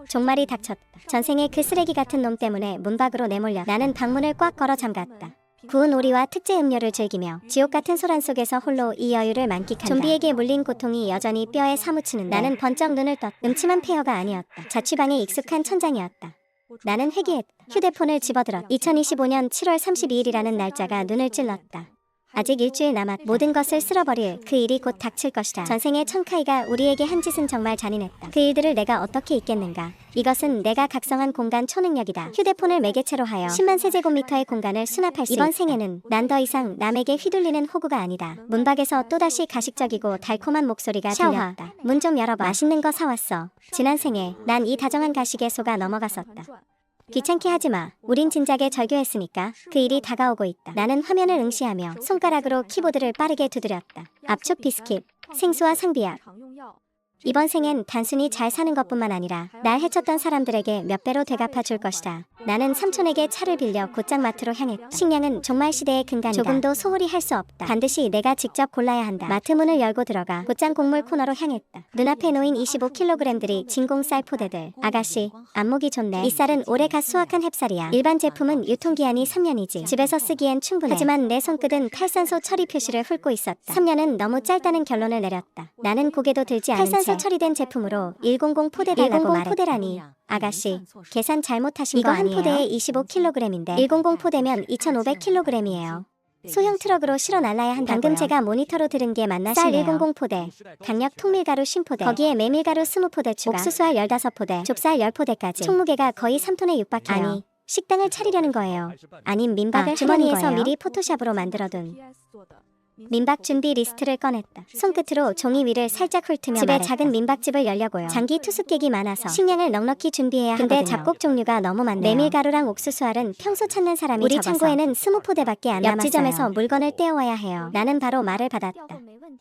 종말이 닥쳤다. 전생에 그 쓰레기 같은 놈 때문에 문 밖으로 내몰렸다. 나는 방문을 꽉 걸어 잠갔다. 구운 오리와 특제 음료를 즐기며 지옥 같은 소란 속에서 홀로 이 여유를 만끽한다. 좀비에게 물린 고통이 여전히 뼈에 사무치는데 나는 번쩍 눈을 떴다. 음침한 폐허가 아니었다. 자취방에 익숙한 천장이었다. 나는 회개했다. 휴대폰을 집어들었다. 2025년 7월 32일이라는 날짜가 눈을 찔렀다. 아직 일주일 남았다. 모든 것을 쓸어버릴 그 일이 곧 닥칠 것이다. 전생의 천카이가 우리에게 한 짓은 정말 잔인했다. 그 일들을 내가 어떻게 잊겠는가. 이것은 내가 각성한 공간 초능력이다. 휴대폰을 매개체로 하여 10만 세제곱미터의 공간을 수납할 수 있다. 이번 생에는 난 더 이상 남에게 휘둘리는 호구가 아니다. 문 밖에서 또다시 가식적이고 달콤한 목소리가 들렸다. 문 좀 열어봐. 맛있는 거 사왔어. 지난 생에 난 이 다정한 가식에 속아 넘어갔었다. 귀찮게 하지마. 우린 진작에 절교했으니까 그 일이 다가오고 있다. 나는 화면을 응시하며 손가락으로 키보드를 빠르게 두드렸다. 압축 비스킷, 생수와 상비약. 이번 생엔 단순히 잘 사는 것뿐만 아니라 날 해쳤던 사람들에게 몇 배로 되갚아 줄 것이다. 나는 삼촌에게 차를 빌려 곧장 마트로 향했다. 식량은 종말 시대의 근간이다. 조금도 소홀히 할 수 없다. 반드시 내가 직접 골라야 한다. 마트 문을 열고 들어가 곧장 곡물 코너로 향했다. 눈앞에 놓인 25kg들이 진공 쌀 포대들. 아가씨, 안목이 좋네. 이 쌀은 올해 갓 수확한 햅쌀이야. 일반 제품은 유통기한이 3년이지. 집에서 쓰기엔 충분해. 하지만 내 손끝은 탈산소 처리 표시를 훑고 있었다. 3년은 너무 짧다는 결론을 내렸다. 나는 고개도 들지 않은 채 처리된 제품으로 100 포대 달라고 말했다. 100 포대라니. 아가씨, 계산 잘못하신 거 아니에요? 이거 한 포대에 25kg인데 100 포대면 2500kg이에요. 소형 트럭으로 실어 날라야 한다고요. 방금 제가 모니터로 들은 게 맞나시네요. 쌀 100 포대, 강력 통밀가루 50포대, 거기에 메밀가루 20포대 추가, 옥수수알 15포대, 좁쌀 10포대까지. 총무게가 거의 3톤에 육박해요. 아니, 식당을 차리려는 거예요. 아님 민박을 주머니에서 미리 포토샵으로 만들어둔 민박 준비 리스트를 꺼냈다. 손끝으로 종이 위를 살짝 훑으며 집에 말했다. 작은 민박집을 열려고요. 장기 투숙객이 많아서 식량을 넉넉히 준비해야 하거든요. 근데 잡곡 종류가 너무 많네요. 메밀가루랑 옥수수알은 평소 찾는 사람이 우리 적어서 창고에는 20포대밖에 안 남았어요. 옆 지점에서 물건을 떼어와야 해요. 나는 바로 말을 받았다.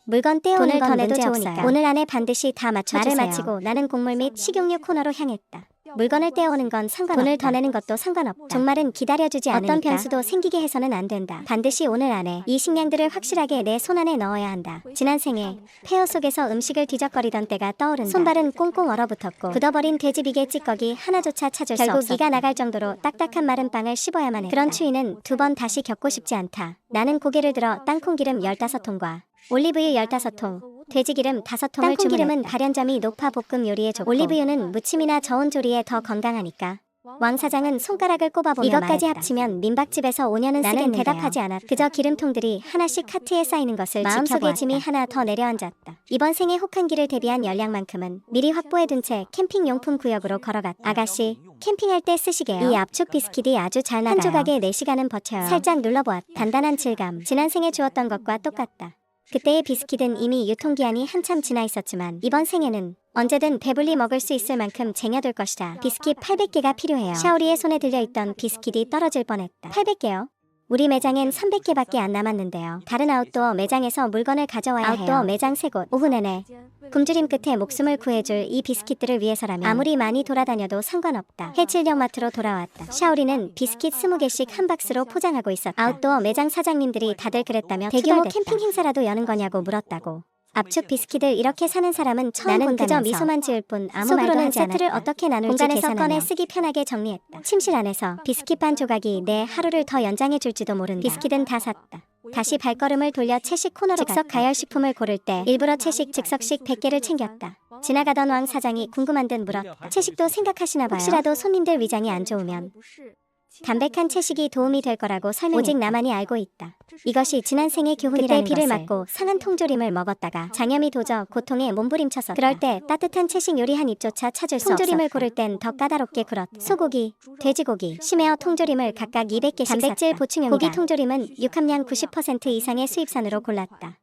물건 떼어오는 건 문제 없어요. 오늘 안에 반드시 다 맞춰주세요. 말을 마치고 나는 곡물 및 식용유 코너로 향했다. 물건을 떼어오는 건 상관없다. 돈을 더 내는 것도 상관없다. 종말은 기다려주지 않으니까 어떤 변수도 생기게 해서는 안 된다. 반드시 오늘 안에 이 식량들을 확실하게 내 손 안에 넣어야 한다. 지난 생에 폐허 속에서 음식을 뒤적거리던 때가 떠오른다. 손발은 꽁꽁 얼어붙었고 굳어버린 돼지비계 찌꺼기 하나조차 찾을 수 없었다. 결국 이가 나갈 정도로 딱딱한 마른 빵을 씹어야만 했다. 그런 추위는 두 번 다시 겪고 싶지 않다. 나는 고개를 들어 땅콩기름 15통과 올리브유 15통, 돼지기름 5통을 주문했다. 땅콩기름은 발연점이 높아 볶음 요리에 좋고 올리브유는 무침이나 저온 조리에 더 건강하니까. 왕 사장은 손가락을 꼽아보며 이것까지 말했다. 합치면 민박집에서 5년은 쓰겠는데요. 나는 대답하지 않았다. 그저 기름통들이 하나씩 카트에 쌓이는 것을 마음속에 짐이 하나 더 내려앉았다. 이번 생의 혹한기를 대비한 열량만큼은 미리 확보해둔 채 캠핑용품 구역으로 걸어갔다. 아가씨, 캠핑할 때 쓰시게요. 이 압축 비스킷이 아주 잘 나가요. 한 조각에 4시간은 버텨요. 살짝 눌러보았다. 단단한 질감, 지난 생에 주었던 것과 똑같다. 그때의 비스킷은 이미 유통기한이 한참 지나 있었지만 이번 생에는 언제든 배불리 먹을 수 있을 만큼 쟁여둘 것이다. 비스킷 800개가 필요해요. 샤오리의 손에 들려있던 비스킷이 떨어질 뻔했다. 800개요? 우리 매장엔 300개밖에 안 남았는데요. 다른 아웃도어 매장에서 물건을 가져와야 해요. 아웃도어 매장 3곳, 오후 내내 굶주림 끝에 목숨을 구해줄 이 비스킷들을 위해서라면 아무리 많이 돌아다녀도 상관없다. 해질녘 마트로 돌아왔다. 샤오리는 비스킷 20개씩 한 박스로 포장하고 있었다. 아웃도어 매장 사장님들이 다들 그랬다며 대규모 캠핑 행사라도 여는 거냐고 물었다고. 압축 비스킷을 이렇게 사는 사람은 처음 본다면서 나는 그저 미소만 지을 뿐 아무 말도 하지 않았다. 세트를 어떻게 나눌지 공간에서 꺼내 쓰기 편하게 정리했다. 침실 안에서 비스킷 반 조각이 내 하루를 더 연장해줄지도 모른다. 비스킷은 다 샀다. 다시 발걸음을 돌려 채식 코너로 즉석 가열식품을 고를 때 일부러 채식 즉석식 100개를 챙겼다. 지나가던 왕 사장이 궁금한 듯 물었다. 채식도 생각하시나 봐요. 혹시라도 손님들 위장이 안 좋으면 담백한 채식이 도움이 될 거라고 설명했다. 오직 나만이 알고 있다. 이것이 지난 생의 교훈이라는 것을. 비를 맞고 상한 통조림을 먹었다가 장염이 도져 고통에 몸부림쳤었다. 그럴 때 따뜻한 채식 요리 한 입조차 찾을 수 없었다. 통조림을 고를 땐 더 까다롭게 굴었다. 소고기, 돼지고기, 심해어 통조림을 각각 200개씩 단백질 샀다. 보충용이다. 고기 통조림은 육함량 90% 이상의 수입산으로 골랐다.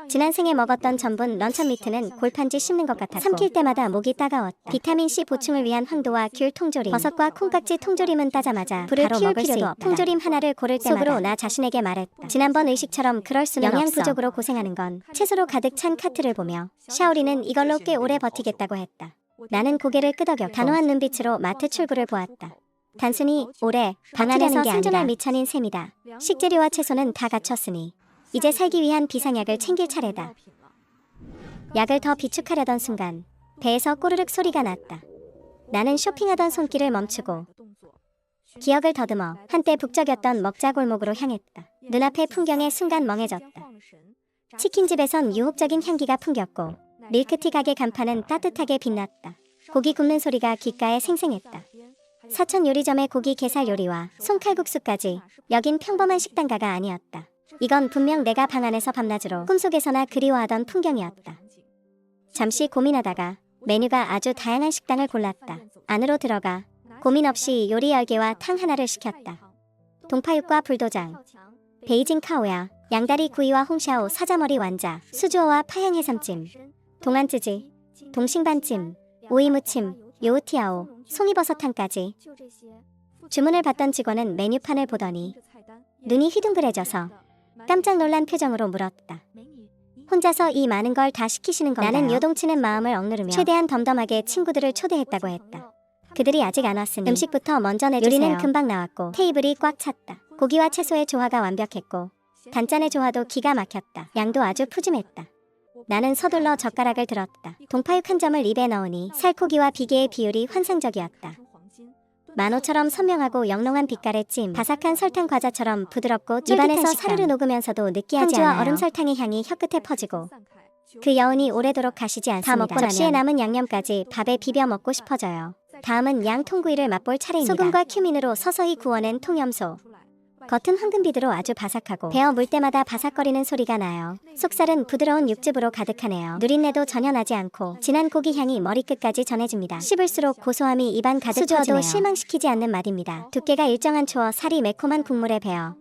지난 생에 먹었던 전분 런천 미트는 골판지 씹는 것 같았고 삼킬 때마다 목이 따가웠다. 비타민C 보충을 위한 황도와 귤 통조림, 버섯과 콩깍지 통조림은 따자마자 불을 피울 필요도 없다. 통조림 하나를 고를 때마다 속으로 나 자신에게 말했다. 지난번 의식처럼 그럴 수는 영양 부족으로 고생하는 건 채소로 가득 찬 카트를 보며 샤오리는 이걸로 꽤 오래 버티겠다고 했다. 나는 고개를 끄덕였고 단호한 눈빛으로 마트 출구를 보았다. 단순히 오래 방 안에서 생존할 미천인 셈이다. 식재료와 채소는 다 갖췄으니 이제 살기 위한 비상약을 챙길 차례다. 약을 더 비축하려던 순간 배에서 꼬르륵 소리가 났다. 나는 쇼핑하던 손길을 멈추고 기억을 더듬어 한때 북적였던 먹자 골목으로 향했다. 눈앞의 풍경에 순간 멍해졌다. 치킨집에선 유혹적인 향기가 풍겼고 밀크티 가게 간판은 따뜻하게 빛났다. 고기 굽는 소리가 귓가에 생생했다. 사천 요리점의 고기 게살 요리와 송칼국수까지 여긴 평범한 식당가가 아니었다. 이건 분명 내가 방 안에서 밤낮으로 꿈속에서나 그리워하던 풍경이었다. 잠시 고민하다가 메뉴가 아주 다양한 식당을 골랐다. 안으로 들어가 고민 없이 요리 10개와 탕 하나를 시켰다. 동파육과 불도장, 베이징 카오야, 양다리 구이와 홍샤오 사자머리 완자, 수주어와 파향 해삼찜, 동안쯔지, 동싱반찜, 오이무침, 요우티아오, 송이버섯탕까지. 주문을 받던 직원은 메뉴판을 보더니 눈이 휘둥그레져서 깜짝 놀란 표정으로 물었다. 혼자서 이 많은 걸 다 시키시는 건가요? 나는 요동치는 마음을 억누르며 최대한 덤덤하게 친구들을 초대했다고 했다. 그들이 아직 안 왔으니 음식부터 먼저 내주세요. 요리는 금방 나왔고 테이블이 꽉 찼다. 고기와 채소의 조화가 완벽했고 단짠의 조화도 기가 막혔다. 양도 아주 푸짐했다. 나는 서둘러 젓가락을 들었다. 동파육 한 점을 입에 넣으니 살코기와 비계의 비율이 환상적이었다. 만호처럼 선명하고 영롱한 빛깔의 찜, 바삭한 설탕 과자처럼 부드럽고 입안에서 사르르 녹으면서도 느끼하지 않아요. 황주와 얼음 설탕의 향이 혀끝에 퍼지고 그 여운이 오래도록 가시지 않습니다. 다 먹고 접시에 남은 양념까지 밥에 비벼 먹고 싶어져요. 다음은 양 통구이를 맛볼 차례입니다. 소금과 큐민으로 서서히 구워낸 통염소. 겉은 황금비두로 아주 바삭하고 베어 물 때마다 바삭거리는 소리가 나요. 속살은 부드러운 육즙으로 가득하네요. 누린내도 전혀 나지 않고 진한 고기 향이 머리끝까지 전해집니다. 씹을수록 고소함이 입안 가득 퍼지네요. 수주어도 실망시키지 않는 맛입니다. 두께가 일정한 초어 살이 매콤한 국물에 배어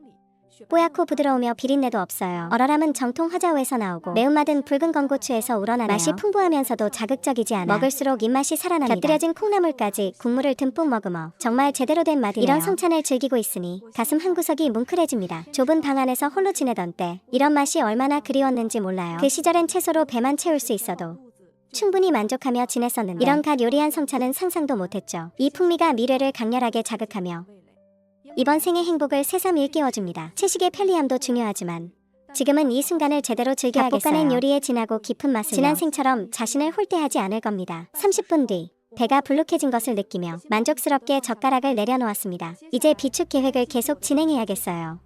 뽀얗고 부드러우며 비린내도 없어요. 얼얼함은 정통 화자오에서 나오고 매운맛은 붉은 건고추에서 우러나네요. 맛이 풍부하면서도 자극적이지 않아 먹을수록 입맛이 살아납니다. 곁들여진 콩나물까지 국물을 듬뿍 머금어 정말 제대로 된 맛이네요. 이런 성찬을 즐기고 있으니 가슴 한구석이 뭉클해집니다. 좁은 방 안에서 홀로 지내던 때 이런 맛이 얼마나 그리웠는지 몰라요. 그 시절엔 채소로 배만 채울 수 있어도 충분히 만족하며 지냈었는데 이런 갓 요리한 성찬은 상상도 못했죠. 이 풍미가 미래를 강렬하게 자극하며 이번 생의 행복을 새삼 일깨워줍니다. 채식의 편리함도 중요하지만 지금은 이 순간을 제대로 즐겨야겠어요. 볶아낸 요리의 진하고 깊은 맛을 지난 생처럼 자신을 홀대하지 않을 겁니다. 30분 뒤 배가 불룩해진 것을 느끼며 만족스럽게 젓가락을 내려놓았습니다. 이제 비축 계획을 계속 진행해야겠어요.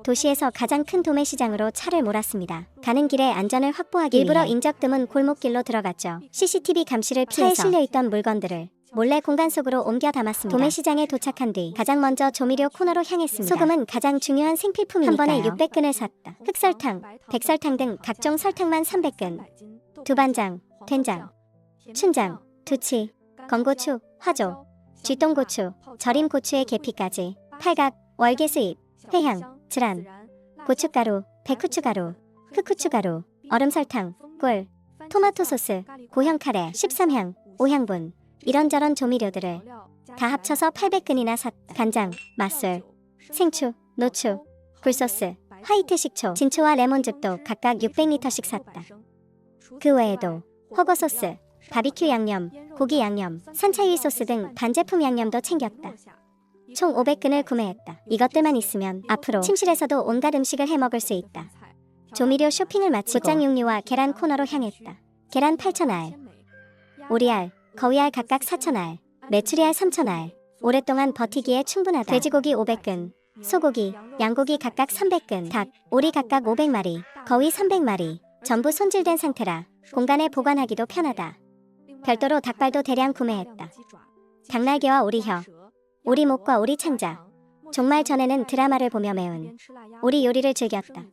도시에서 가장 큰 도매시장으로 차를 몰았습니다. 가는 길에 안전을 확보하기 일부러 인적 드문 골목길로 들어갔죠. CCTV 감시를 피해서 차에 실려있던 물건들을 몰래 공간 속으로 옮겨 담았습니다. 도매시장에 도착한 뒤 가장 먼저 조미료 코너로 향했습니다. 소금은 가장 중요한 생필품이니까요. 한 번에 600근을 샀다. 흑설탕, 백설탕 등 각종 설탕만 300근, 두반장, 된장, 춘장, 두치, 건고추, 화조, 쥐똥고추, 절임 고추의 계피까지 팔각, 월계수잎, 회향, 지란, 고춧가루, 백후추가루, 흑후추가루, 얼음설탕, 꿀, 토마토 소스, 고형 카레, 13향, 5향분 이런저런 조미료들을 다 합쳐서 800근이나 샀다. 간장, 맛술, 생추, 노추, 굴소스, 화이트 식초, 진초와 레몬즙도 각각 600리터씩 샀다. 그 외에도 허거소스, 바비큐 양념, 고기 양념, 산차유이 소스 등 반제품 양념도 챙겼다. 총 500근을 구매했다. 이것들만 있으면 앞으로 침실에서도 온갖 음식을 해먹을 수 있다. 조미료 쇼핑을 마치고 고장 육류와 계란 코너로 향했다. 계란 8,000알, 오리알, 거위알 각각 4,000알, 메추리알 3,000알. 오랫동안 버티기에 충분하다. 돼지고기 500근, 소고기, 양고기 각각 300근, 닭, 오리 각각 500마리, 거위 300마리. 전부 손질된 상태라 공간에 보관하기도 편하다. 별도로 닭발도 대량 구매했다. 닭날개와 오리혀, 오리목과 오리창자. 정말 전에는 드라마를 보며 매운 오리 요리를 즐겼다.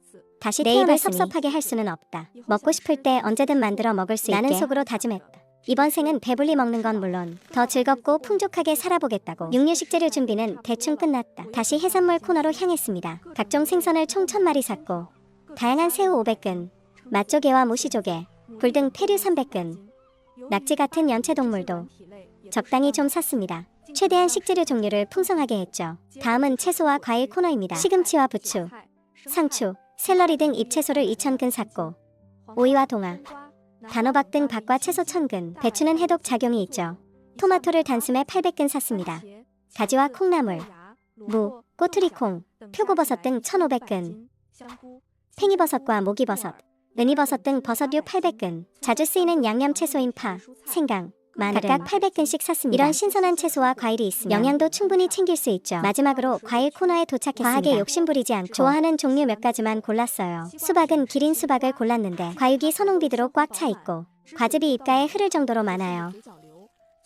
다시 내 입을 섭섭하게 할 수는 없다. 먹고 싶을 때 언제든 만들어 먹을 수 있게 나는 속으로 다짐했다. 이번 생은 배불리 먹는 건 물론 더 즐겁고 풍족하게 살아보겠다고. 육류 식재료 준비는 대충 끝났다. 다시 해산물 코너로 향했습니다. 각종 생선을 총 1000마리 샀고 다양한 새우 500근, 맛조개와 무시조개, 굴 등 페류 300근, 낙지 같은 연체동물도 적당히 좀 샀습니다. 최대한 식재료 종류를 풍성하게 했죠. 다음은 채소와 과일 코너입니다. 시금치와 부추, 상추, 샐러리 등 잎채소를 2000근 샀고 오이와 동아, 단호박 등 밥과 채소 1000근. 배추는 해독 작용이 있죠. 토마토를 단숨에 800근 샀습니다. 가지와 콩나물, 무, 꼬투리콩, 표고버섯 등 1500근. 팽이버섯과 목이버섯, 은이버섯 등 버섯류 800근. 자주 쓰이는 양념채소인 파, 생강, 마늘은 각각 800근씩 샀습니다. 이런 신선한 채소와 과일이 있으면 영양도 충분히 챙길 수 있죠. 마지막으로 과일 코너에 도착했습니다. 과하게 욕심부리지 않고 좋아하는 종류 몇 가지만 골랐어요. 수박은 기린 수박을 골랐는데 과육이 선홍빛으로 꽉 차 있고 과즙이 입가에 흐를 정도로 많아요.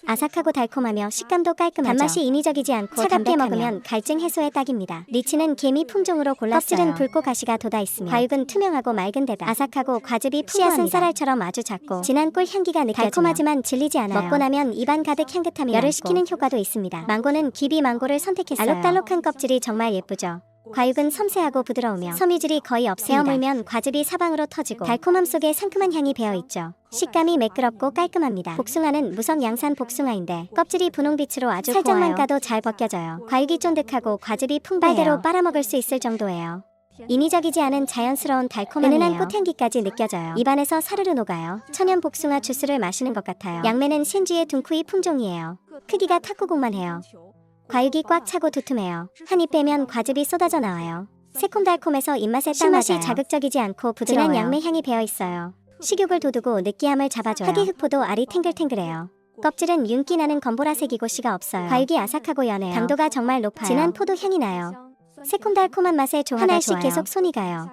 아삭하고 달콤하며 식감도 깔끔하죠. 단맛이 인위적이지 않고 차갑게 먹으면 갈증 해소에 딱입니다. 리치는 개미 품종으로 골랐어요. 껍질은 붉고 가시가 돋아있으며 과육은 투명하고 맑은 데다 아삭하고 과즙이 풍부합니다. 씨앗은 쌀알처럼 아주 작고 진한 꿀 향기가 느껴지며 달콤하지만 질리지 않아요. 먹고 나면 입안 가득 향긋함이 열을 식히는 효과도 있습니다. 망고는 귀비 망고를 선택했어요. 알록달록한 껍질이 정말 예쁘죠. 과육은 섬세하고 부드러우며 섬유질이 거의 없습니다. 베어 물면 과즙이 사방으로 터지고 달콤함 속에 상큼한 향이 배어있죠. 식감이 매끄럽고 깔끔합니다. 복숭아는 무성 양산 복숭아인데 껍질이 분홍빛으로 아주 살짝만 까도 잘 벗겨져요. 과육이 쫀득하고 과즙이 풍부해요. 빨대로 빨아먹을 수 있을 정도예요. 인위적이지 않은 자연스러운 달콤함이에요. 은은한 꽃향기까지 느껴져요. 입안에서 사르르 녹아요. 천연 복숭아 주스를 마시는 것 같아요. 양매는 신주의 둥쿠이 품종이에요. 크기가 탁구공만 해요. 과육이 꽉 차고 두툼해요. 한 입 빼면 과즙이 쏟아져 나와요. 새콤달콤해서 입맛에 딱 맞아요. 신맛이 자극적이지 않고 부드러워요. 진한 양매 향이 배어있어요. 식욕을 돋우고 느끼함을 잡아줘요. 하계흑포도 알이 탱글탱글해요. 껍질은 윤기 나는 검보라색이고 씨가 없어요. 과육이 아삭하고 연해요. 당도가 정말 높아요. 진한 포도 향이 나요. 새콤달콤한 맛에 조화가 한 알씩 계속 손이 가요.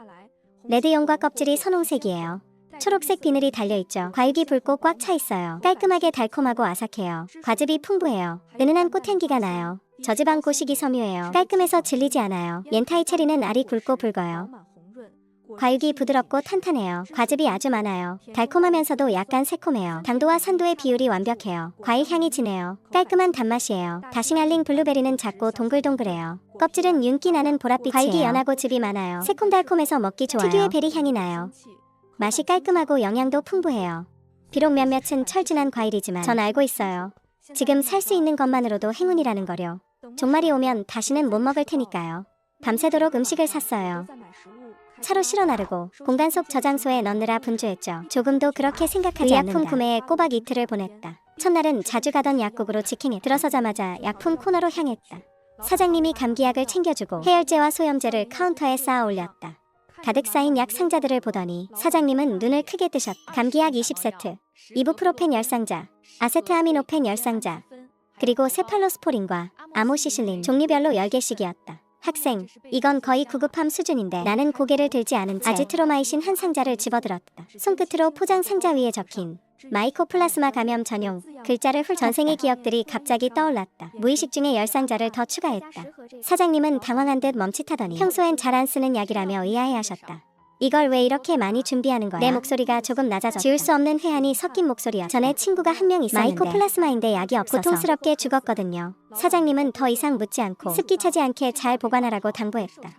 레드용과 껍질이 선홍색이에요. 초록색 비늘이 달려있죠. 과육이 붉고 꽉 차 있어요. 깔끔하게 달콤하고 아삭해요. 과즙이 풍부해요. 은은한 꽃향기가 나요. 저지방 고식이 섬유예요. 깔끔해서 질리지 않아요. 옌타이 체리는 알이 굵고 붉어요. 과육이 부드럽고 탄탄해요. 과즙이 아주 많아요. 달콤하면서도 약간 새콤해요. 당도와 산도의 비율이 완벽해요. 과일 향이 진해요. 깔끔한 단맛이에요. 다싱알링 블루베리는 작고 동글동글해요. 껍질은 윤기 나는 보랏빛이에요. 과육이 연하고 즙이 많아요. 새콤달콤해서 먹기 좋아요. 특유의 베리 향이 나요. 맛이 깔끔하고 영양도 풍부해요. 비록 몇몇은 철진한 과일이지만 전 알고 있어요. 지금 살 수 있는 것만으로도 행운이라는 거요. 종말이 오면 다시는 못 먹을 테니까요. 밤새도록 음식을 샀어요. 차로 실어 나르고 공간 속 저장소에 넣느라 분주했죠. 조금도 그렇게 생각하지 않는다. 의약품 구매에 꼬박 이틀을 보냈다. 첫날은 자주 가던 약국으로 직행해 들어서자마자 약품 코너로 향했다. 사장님이 감기약을 챙겨주고 해열제와 소염제를 카운터에 쌓아 올렸다. 가득 쌓인 약 상자들을 보더니 사장님은 눈을 크게 뜨셨다. 감기약 20세트, 이부프로펜 10상자, 아세트아미노펜 10상자, 그리고 세팔로스포린과 아모시실린 종류별로 10개씩이었다. 학생, 이건 거의 구급함 수준인데 나는 고개를 들지 않은 채 아지트로마이신 한 상자를 집어들었다. 손끝으로 포장 상자 위에 적힌 마이코플라스마 감염 전용 글자를 훑 전생의 기억들이 갑자기 떠올랐다. 무의식 중에 10상자를 더 추가했다. 사장님은 당황한 듯 멈칫하더니 평소엔 잘 안 쓰는 약이라며 의아해하셨다. 이걸 왜 이렇게 많이 준비하는 거야? 내 목소리가 조금 낮아졌다. 지울 수 없는 회한이 섞인 목소리야. 전에 친구가 한 명 있었는데 마이코플라스마인데 약이 없어서 고통스럽게 죽었거든요. 사장님은 더 이상 묻지 않고 습기 차지 않게 잘 보관하라고 당부했다.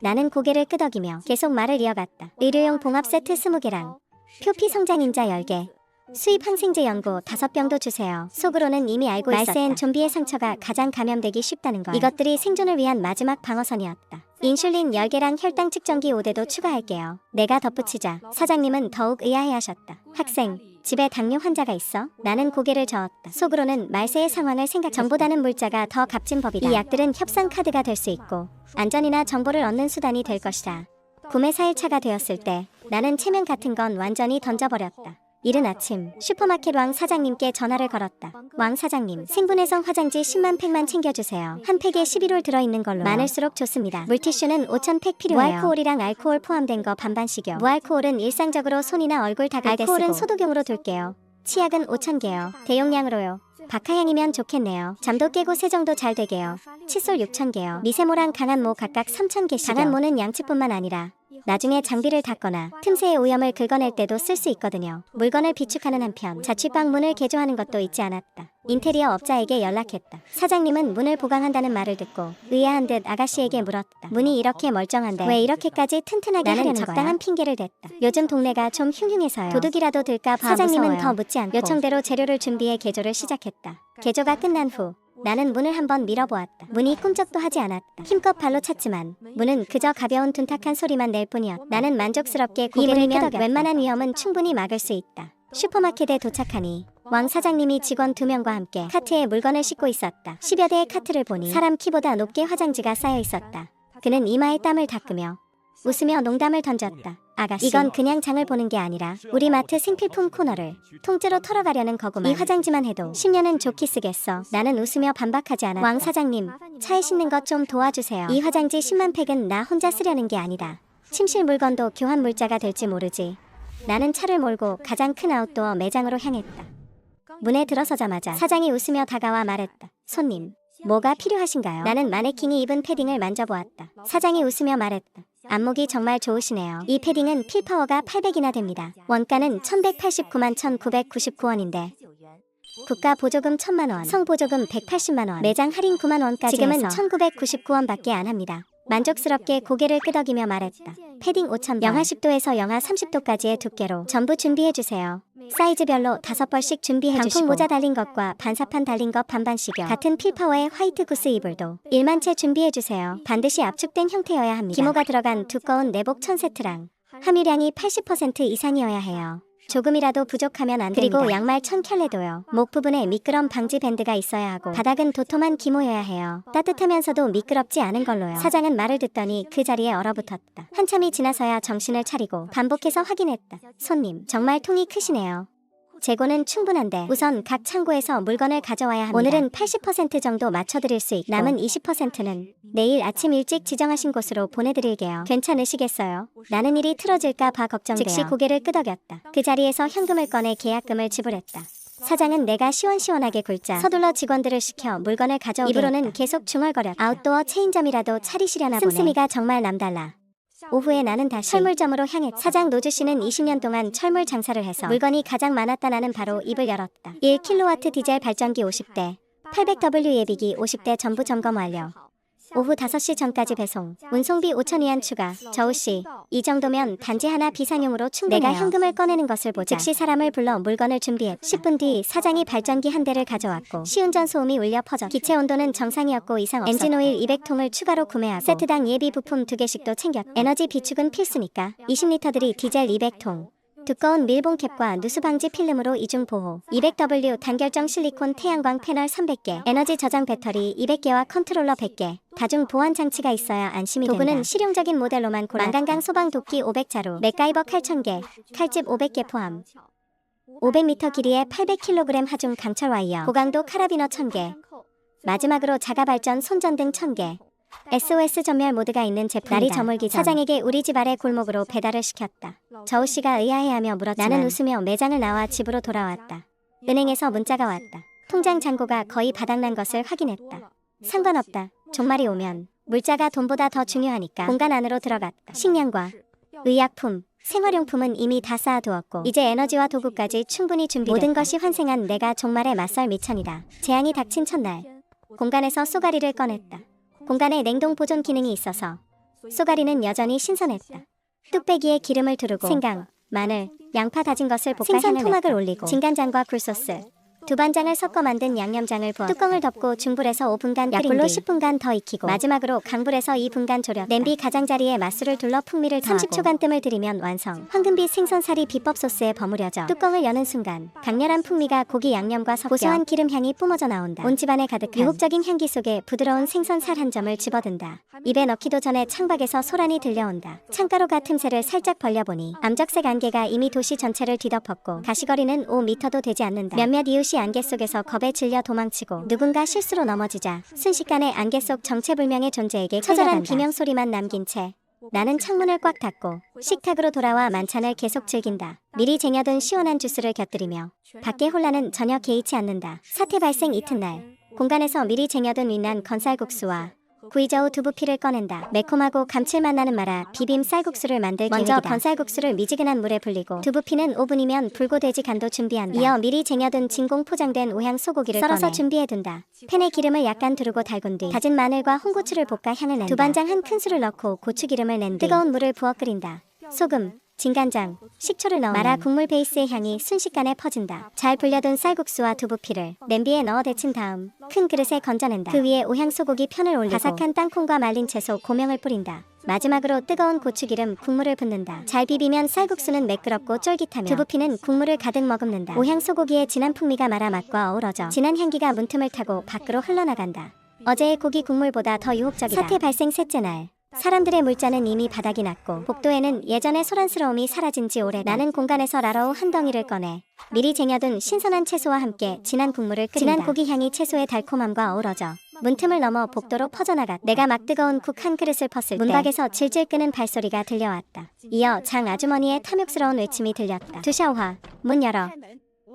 나는 고개를 끄덕이며 계속 말을 이어갔다. 의료용 봉합 세트 20개랑 표피 성장인자 10개, 수입 항생제 연고 5병도 주세요. 속으로는 이미 알고 있었다. 말세엔 좀비의 상처가 가장 감염되기 쉽다는 걸. 이것들이 생존을 위한 마지막 방어선이었다. 인슐린 10개랑 혈당 측정기 5대도 추가할게요. 내가 덧붙이자 사장님은 더욱 의아해하셨다. 학생, 집에 당뇨 환자가 있어? 나는 고개를 저었다. 속으로는 말세의 상황을 정보다는 물자가 더 값진 법이다. 이 약들은 협상 카드가 될 수 있고 안전이나 정보를 얻는 수단이 될 것이다. 구매 4일차가 되었을 때 나는 체면 같은 건 완전히 던져버렸다. 이른 아침 슈퍼마켓 왕 사장님께 전화를 걸었다. 왕 사장님, 생분해성 화장지 10만 팩만 챙겨주세요. 한 팩에 11올 들어있는 걸로 많을수록 좋습니다. 물티슈는 5,000팩 필요해요. 무알코올이랑 알코올 포함된 거 반반씩요. 무알코올은 일상적으로 손이나 얼굴 닦을 때 쓰고 알코올은 소독용으로 둘게요. 치약은 5,000개요. 대용량으로요. 박하향이면 좋겠네요. 잠도 깨고 세정도 잘 되게요. 칫솔 6,000개요. 미세모랑 강한 모 각각 3,000개씩요. 강한 모는 양치뿐만 아니라 나중에 장비를 닦거나 틈새의 오염을 긁어낼 때도 쓸 수 있거든요. 물건을 비축하는 한편 자취방 문을 개조하는 것도 잊지 않았다. 인테리어 업자에게 연락했다. 사장님은 문을 보강한다는 말을 듣고 의아한 듯 아가씨에게 물었다. 문이 이렇게 멀쩡한데 왜 이렇게까지 튼튼하게 하려는 거야? 적당한 핑계를 댔다. 요즘 동네가 좀 흉흉해서요. 도둑이라도 들까 봐 사장님은 무서워요. 더 묻지 않고 요청대로 재료를 준비해 개조를 시작했다. 개조가 끝난 후 나는 문을 한번 밀어보았다. 문이 꿈쩍도 하지 않았다. 힘껏 발로 찼지만 문은 그저 가벼운 둔탁한 소리만 낼 뿐이었다. 나는 만족스럽게 고개를 끄덕였다. 웬만한 위험은 충분히 막을 수 있다. 슈퍼마켓에 도착하니 왕 사장님이 직원 2명과 함께 카트에 물건을 싣고 있었다. 10여 대의 카트를 보니 사람 키보다 높게 화장지가 쌓여 있었다. 그는 이마에 땀을 닦으며 웃으며 농담을 던졌다. 아가씨, 이건 그냥 장을 보는 게 아니라 우리 마트 생필품 코너를 통째로 털어가려는 거구만. 이 화장지만 해도 10년은 좋게 쓰겠어. 나는 웃으며 반박하지 않았다. 왕 사장님, 차에 싣는 것 좀 도와주세요. 이 화장지 10만 팩은 나 혼자 쓰려는 게 아니다. 침실 물건도 교환 물자가 될지 모르지. 나는 차를 몰고 가장 큰 아웃도어 매장으로 향했다. 문에 들어서자마자 사장이 웃으며 다가와 말했다. 손님, 뭐가 필요하신가요? 나는 마네킹이 입은 패딩을 만져보았다. 사장이 웃으며 말했다. 안목이 정말 좋으시네요. 이 패딩은 필파워가 800이나 됩니다. 원가는 1189만 1999원인데 국가 보조금 1000만원, 성보조금 180만원, 매장 할인 9만원까지 지금은 1999원밖에 안 합니다. 만족스럽게 고개를 끄덕이며 말했다. 패딩 5000번, 영하 10도에서 영하 30도까지의 두께로 전부 준비해주세요. 사이즈별로 5벌씩 준비해주시고 방풍 모자 달린 것과 반사판 달린 것 반반씩요. 같은 필파워의 화이트 구스 이불도 1만 채 준비해주세요. 반드시 압축된 형태여야 합니다. 기모가 들어간 두꺼운 내복 1000세트랑 함유량이 80% 이상이어야 해요. 조금이라도 부족하면 안 됩니다. 그리고 양말 1000켤레도요. 목 부분에 미끄럼 방지 밴드가 있어야 하고 바닥은 도톰한 기모여야 해요. 따뜻하면서도 미끄럽지 않은 걸로요. 사장은 말을 듣더니 그 자리에 얼어붙었다. 한참이 지나서야 정신을 차리고 반복해서 확인했다. 손님, 정말 통이 크시네요. 재고는 충분한데 우선 각 창고에서 물건을 가져와야 합니다. 오늘은 80% 정도 맞춰드릴 수 있고 남은 20%는 내일 아침 일찍 지정하신 곳으로 보내드릴게요. 괜찮으시겠어요? 나는 일이 틀어질까 봐 걱정돼요. 즉시 고개를 끄덕였다. 그 자리에서 현금을 꺼내 계약금을 지불했다. 사장은 내가 시원시원하게 굴자 서둘러 직원들을 시켜 물건을 가져오게 입으로는 계속 중얼거렸다. 아웃도어 체인점이라도 차리시려나 보네. 씀씀이가 정말 남달라. 오후에 나는 다시 철물점으로 향했다. 사장 노주씨는 20년 동안 철물 장사를 해서 물건이 가장 많았다. 나는 바로 입을 열었다. 1kW 디젤 발전기 50대, 800W 예비기 50대 전부 점검 완료. 오후 5시 전까지 배송, 운송비 5,000위안 추가. 저우씨, 이 정도면 단지 하나 비상용으로 충분해요. 내가 현금을 꺼내는 것을 보자. 즉시 사람을 불러 물건을 준비했다. 10분 뒤 사장이 발전기 한 대를 가져왔고 시운전 소음이 울려 퍼졌다. 기체 온도는 정상이었고 이상 없었다. 엔진오일 200통을 추가로 구매하고 세트당 예비 부품 2개씩도 챙겼다. 에너지 비축은 필수니까 20리터들이 디젤 200통. 두꺼운 밀봉 캡과 누수 방지 필름으로 이중 보호, 200W 단결정 실리콘 태양광 패널 300개, 에너지 저장 배터리 200개와 컨트롤러 100개, 다중 보안 장치가 있어야 안심이 된다. 도구는 실용적인 모델로만 골랐다. 만강강 소방 도끼 500자루, 맥가이버 칼 1000개, 칼집 500개 포함. 500m 길이의 800kg 하중 강철 와이어, 고강도 카라비너 1000개. 마지막으로 자가발전 손전등 1000개. SOS 전멸 모드가 있는 제품이다. 날이 저물기 전 사장에게 우리 집 아래 골목으로 배달을 시켰다. 저우씨가 의아해하며 물었지만 나는 웃으며 매장을 나와 집으로 돌아왔다. 은행에서 문자가 왔다. 통장 잔고가 거의 바닥난 것을 확인했다. 상관없다. 종말이 오면 물자가 돈보다 더 중요하니까 공간 안으로 들어갔다. 식량과 의약품, 생활용품은 이미 다 쌓아두었고 이제 에너지와 도구까지 충분히 준비됐다. 모든 것이 환생한 내가 종말에 맞설 미천이다. 재앙이 닥친 첫날 공간에서 쏘가리를 꺼냈다. 공간에 냉동 보존 기능이 있어서 쏘가리는 여전히 신선했다. 뚝배기에 기름을 두르고 생강, 마늘, 양파 다진 것을 볶아 생선 토막을 올리고 진간장과 굴소스, 두반장을 섞어 만든 양념장을 부었다. 뚜껑을 덮고 중불에서 5분간 약불로 10분간 더 익히고 마지막으로 강불에서 2분간 졸였다. 냄비 가장자리에 맛술을 둘러 풍미를 더하고 30초간 뜸을 들이면 완성. 황금빛 생선살이 비법 소스에 버무려져 뚜껑을 여는 순간 강렬한 풍미가 고기 양념과 섞여 고소한 기름 향이 뿜어져 나온다. 온 집안에 가득한 유혹적인 향기 속에 부드러운 생선살 한 점을 집어든다. 입에 넣기도 전에 창밖에서 소란이 들려온다. 창가로가 틈새를 살짝 벌려보니 암적색 안개가 이미 도시 전체를 뒤덮었고 가시거리는 5m도 되지 않는다. 몇몇 이웃이 안개 속에서 겁에 질려 도망치고 누군가 실수로 넘어지자 순식간에 안개 속 정체불명의 존재에게 처절한 비명소리만 남긴 채 나는 창문을 꽉 닫고 식탁으로 돌아와 만찬을 계속 즐긴다. 미리 쟁여둔 시원한 주스를 곁들이며 밖의 혼란은 전혀 개의치 않는다. 사태 발생 이튿날 공간에서 미리 쟁여둔 윈난 건쌀국수와 구이저우 두부피를 꺼낸다. 매콤하고 감칠맛 나는 마라 비빔 쌀국수를 만들 계획이다. 먼저 건쌀국수를 미지근한 물에 불리고 두부피는 5분이면 불고돼지 간도 준비한다. 이어 미리 쟁여둔 진공 포장된 오향 소고기를 썰어서 준비해둔다. 팬에 기름을 약간 두르고 달군 뒤 다진 마늘과 홍고추를 볶아 향을 낸다. 두반장 한 큰술을 넣고 고추기름을 낸 뒤 뜨거운 물을 부어 끓인다. 소금, 진간장, 식초를 넣으면 마라 국물 베이스의 향이 순식간에 퍼진다. 잘 불려둔 쌀국수와 두부피를 냄비에 넣어 데친 다음 큰 그릇에 건져낸다. 그 위에 오향소고기 편을 올리고 바삭한 땅콩과 말린 채소 고명을 뿌린다. 마지막으로 뜨거운 고추기름 국물을 붓는다. 잘 비비면 쌀국수는 매끄럽고 쫄깃하며 두부피는 국물을 가득 머금는다. 오향소고기의 진한 풍미가 마라 맛과 어우러져 진한 향기가 문틈을 타고 밖으로 흘러나간다. 어제의 고기 국물보다 더 유혹적이다. 사태 발생 셋째 날 사람들의 물자는 이미 바닥이 났고 복도에는 예전의 소란스러움이 사라진 지 오래. 나는 공간에서 라러우 한 덩이를 꺼내 미리 쟁여둔 신선한 채소와 함께 진한 국물을 끓인다. 진한 고기 향이 채소의 달콤함과 어우러져 문틈을 넘어 복도로 퍼져나갔다. 내가 막 뜨거운 국 한 그릇을 펐을 때 문밖에서 질질 끄는 발소리가 들려왔다. 이어 장 아주머니의 탐욕스러운 외침이 들렸다. 두샤오화, 문 열어.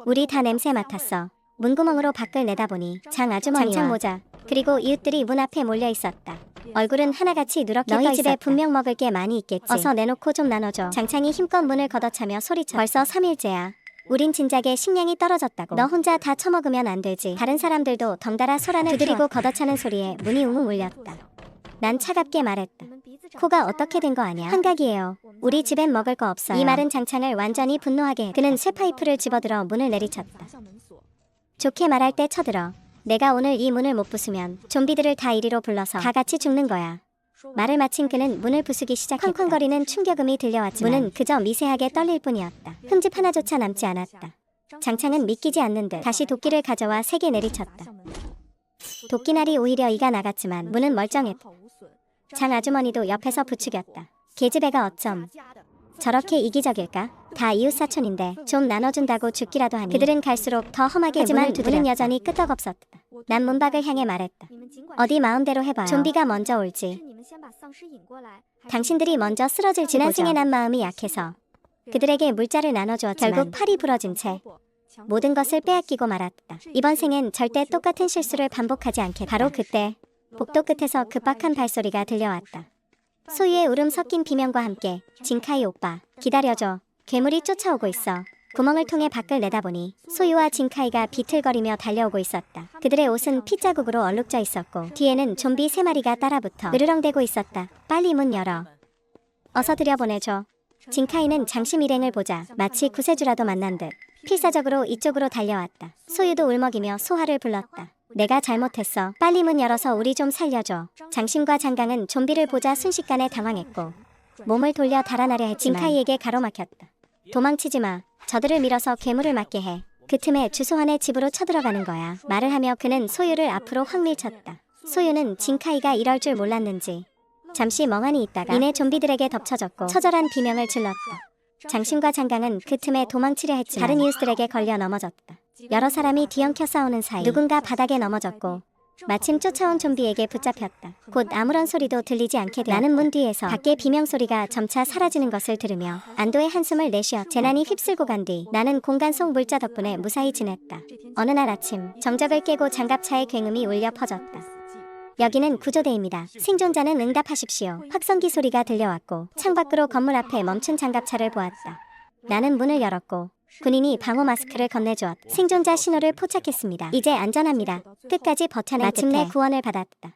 우리 다 냄새 맡았어. 문구멍으로 밖을 내다보니 장 아주머니와 장창 모자 그리고 이웃들이 문 앞에 몰려 있었다. 얼굴은 하나같이 누렇게 떠있었다. 너희 집에 분명 먹을 게 많이 있겠지. 어서 내놓고 좀 나눠줘. 장창이 힘껏 문을 걷어차며 소리쳤다. 벌써 3일째야. 우린 진작에 식량이 떨어졌다고. 너 혼자 다 처먹으면 안 되지. 다른 사람들도 덩달아 소란을 두드리고 걷어차는 소리에 문이 웅웅 울렸다. 난 차갑게 말했다. 코가 어떻게 된 거 아냐? 한각이에요. 우리 집엔 먹을 거 없어요. 이 말은 장창을 완전히 분노하게 했다. 그는 쇠파이프를 집어들어 문을 내리쳤다. 좋게 말할 때 쳐들어. 내가 오늘 이 문을 못 부수면 좀비들을 다 이리로 불러서 다 같이 죽는 거야. 말을 마친 그는 문을 부수기 시작했다. 쾅쾅거리는 충격음이 들려왔지만 문은 그저 미세하게 떨릴 뿐이었다. 흠집 하나조차 남지 않았다. 장창은 믿기지 않는 듯 다시 도끼를 가져와 세게 내리쳤다. 도끼날이 오히려 이가 나갔지만 문은 멀쩡했다. 장 아주머니도 옆에서 부추겼다. 계집애가 어쩜 저렇게 이기적일까? 다 이웃사촌인데 좀 나눠준다고 죽기라도 하니. 그들은 갈수록 더 험하게 하지만 문은 여전히 끄떡없었다. 난 문밖을 향해 말했다. 어디 마음대로 해봐요. 좀비가 먼저 올지. 당신들이 먼저 쓰러질지. 지난 생에 난 마음이 약해서 그들에게 물자를 나눠주었지만 결국 팔이 부러진 채 모든 것을 빼앗기고 말았다. 이번 생엔 절대 똑같은 실수를 반복하지 않겠다. 바로 그때 복도 끝에서 급박한 발소리가 들려왔다. 소유의 울음 섞인 비명과 함께 진카이 오빠 기다려줘. 괴물이 쫓아오고 있어. 구멍을 통해 밖을 내다보니 소유와 진카이가 비틀거리며 달려오고 있었다. 그들의 옷은 핏자국으로 얼룩져 있었고 뒤에는 좀비 3마리가 따라붙어 으르렁대고 있었다. 빨리 문 열어. 어서 들여보내줘. 진카이는 장심 일행을 보자 마치 구세주라도 만난 듯 필사적으로 이쪽으로 달려왔다. 소유도 울먹이며 소화를 불렀다. 내가 잘못했어. 빨리 문 열어서 우리 좀 살려줘. 장심과 장강은 좀비를 보자 순식간에 당황했고 몸을 돌려 달아나려 했지만 진카이에게 가로막혔다. 도망치지 마. 저들을 밀어서 괴물을 맞게 해. 그 틈에 주소환의 집으로 쳐들어가는 거야. 말을 하며 그는 소유를 앞으로 확 밀쳤다. 소유는 진카이가 이럴 줄 몰랐는지 잠시 멍하니 있다가 이내 좀비들에게 덮쳐졌고 처절한 비명을 질렀다. 장심과 장강은 그 틈에 도망치려 했지만 다른 이웃들에게 걸려 넘어졌다. 여러 사람이 뒤엉켜 싸우는 사이 누군가 바닥에 넘어졌고 마침 쫓아온 좀비에게 붙잡혔다. 곧 아무런 소리도 들리지 않게 되었다. 나는 문 뒤에서 밖의 비명소리가 점차 사라지는 것을 들으며 안도의 한숨을 내쉬었다. 재난이 휩쓸고 간 뒤 나는 공간 속 물자 덕분에 무사히 지냈다. 어느 날 아침 정적을 깨고 장갑차의 굉음이 울려 퍼졌다. 여기는 구조대입니다. 생존자는 응답하십시오. 확성기 소리가 들려왔고 창밖으로 건물 앞에 멈춘 장갑차를 보았다. 나는 문을 열었고 군인이 방호 마스크를 건네주었다. 생존자 신호를 포착했습니다. 이제 안전합니다. 끝까지 버텨낸 마침내 구원을 받았다.